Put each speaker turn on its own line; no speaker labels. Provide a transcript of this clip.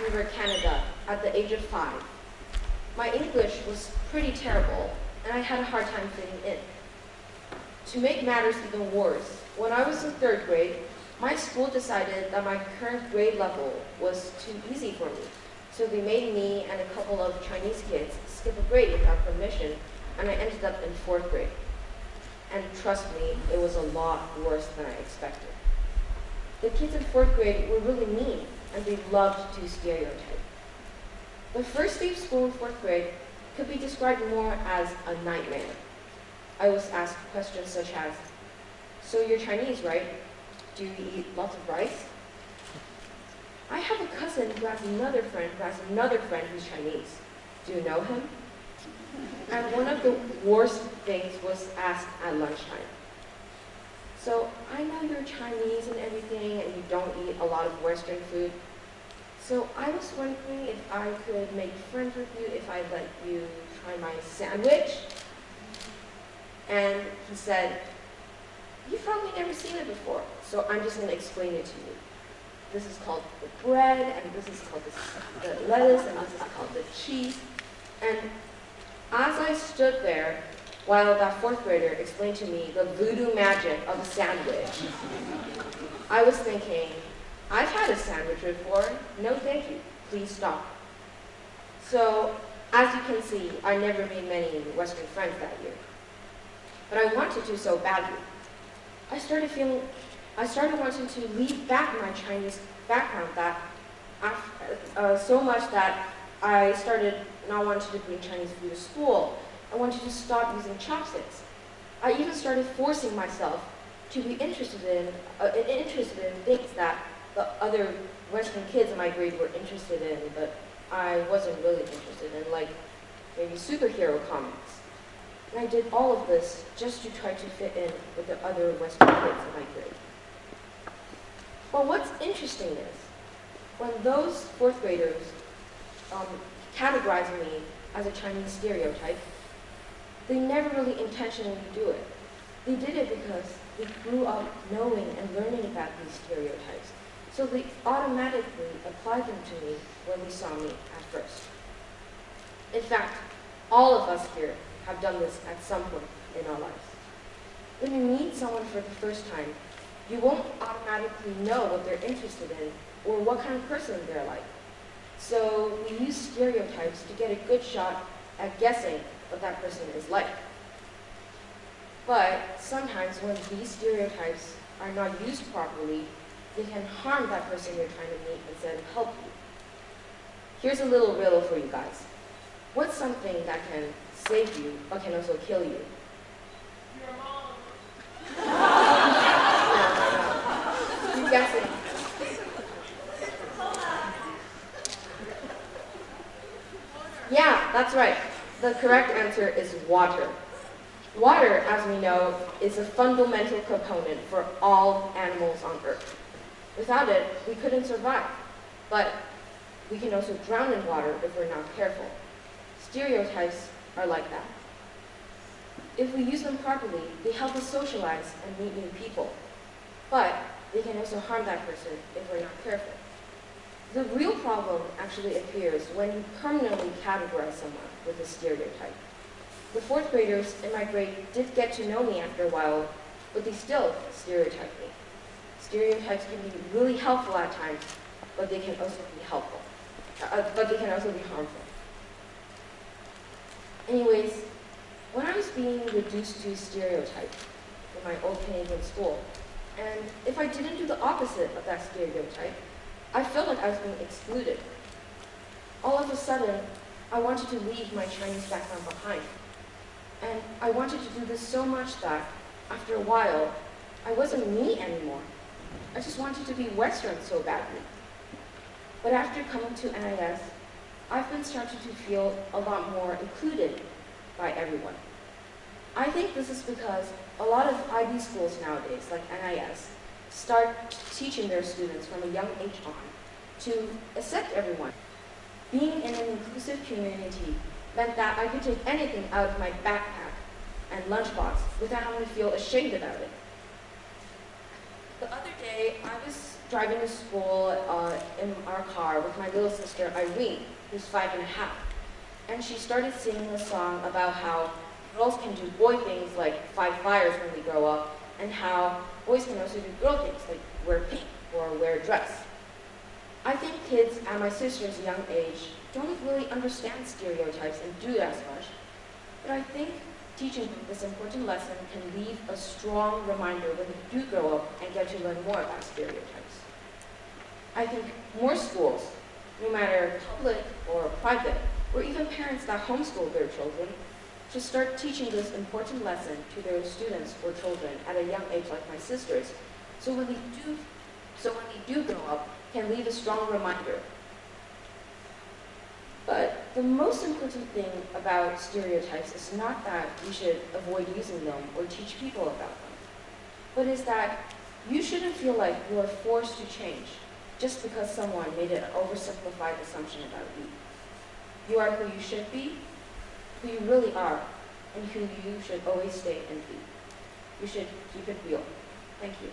Vancouver, Canada at the age of 5. My English was pretty terrible, and I had a hard time fitting in. To make matters even worse, when I was in 3rd grade, my school decided that my current grade level was too easy for me. So they made me and a couple of Chinese kids skip a grade without permission, and I ended up in 4th grade. And trust me, it was a lot worse than I expected. The kids in 4th grade were really mean, and they loved to stereotype. The first day of school in 4th grade could be described more as a nightmare. I was asked questions such as, "So you're Chinese, right? Do you eat lots of rice?" "I have a cousin who has another friend who's Chinese. Do you know him?" And one of the worst things was asked at lunchtime. "So I know you're Chinese and everything, and you don't eat a lot of Western food. So I was wondering if I could make friends with you if I let you try my sandwich." And he said, "You've probably never seen it before, so I'm just going to explain it to you. This is called the bread, and this is called the lettuce, and this is called the cheese." And as I stood there, while that 4th grader explained to me the voodoo magic of a sandwich, I was thinking, I've had a sandwich before. No thank you. Please stop. So, as you can see, I never made many Western friends that year. But I wanted to so badly. I started wanting to leave back my Chinese background so much that I started not wanting to bring Chinese food to school. I wanted to stop using chopsticks. I even started forcing myself to be interested in things that the other Western kids in my grade were interested in, but I wasn't really interested in, like maybe superhero comics. And I did all of this just to try to fit in with the other Western kids in my grade. But what's interesting is, when those 4th graders categorized me as a Chinese stereotype, they never really intentionally do it. They did it because they grew up knowing and learning about these stereotypes. So they automatically applied them to me when they saw me at first. In fact, all of us here have done this at some point in our lives. When you meet someone for the first time, you won't automatically know what they're interested in or what kind of person they're like. So we use stereotypes to get a good shot at guessing what that person is like. But sometimes when these stereotypes are not used properly, they can harm that person you're trying to meet instead of help you. Here's a little riddle for you guys. What's something that can save you but can also kill you?
Your mom.
No. Keep guessing. Yeah, that's right. The correct answer is water. Water, as we know, is a fundamental component for all animals on Earth. Without it, we couldn't survive. But we can also drown in water if we're not careful. Stereotypes are like that. If we use them properly, they help us socialize and meet new people. But they can also harm that person if we're not careful. The real problem actually appears when you permanently categorize someone with a stereotype. The 4th graders in my grade did get to know me after a while, but they still stereotype me. Stereotypes can be really helpful at times, but they can also be harmful. Anyways, when I was being reduced to stereotype in my old Canadian school, and if I didn't do the opposite of that stereotype, I felt like I was being excluded. All of a sudden, I wanted to leave my Chinese background behind. And I wanted to do this so much that, after a while, I wasn't me anymore. I just wanted to be Western so badly. But after coming to NIS, I've been starting to feel a lot more included by everyone. I think this is because a lot of IB schools nowadays, like NIS, start teaching their students from a young age on to accept everyone. Being in an inclusive community meant that I could take anything out of my backpack and lunchbox without having to feel ashamed about it. The other day, I was driving to school in our car with my little sister Irene, who's 5 and a half. And she started singing a song about how girls can do boy things like fight fires when we grow up, and how boys can also do girl things like wear pink or wear a dress. I think kids at my sister's young age don't really understand stereotypes and do that as much, but I think teaching them this important lesson can leave a strong reminder when they do grow up and get to learn more about stereotypes. I think more schools, no matter public or private, or even parents that homeschool their children, should start teaching this important lesson to their students or children at a young age like my sister's, so when they do grow up, can leave a strong reminder. But the most important thing about stereotypes is not that we should avoid using them or teach people about them, but is that you shouldn't feel like you are forced to change just because someone made an oversimplified assumption about you. You are who you should be, who you really are, and who you should always stay and be. You should keep it real. Thank you.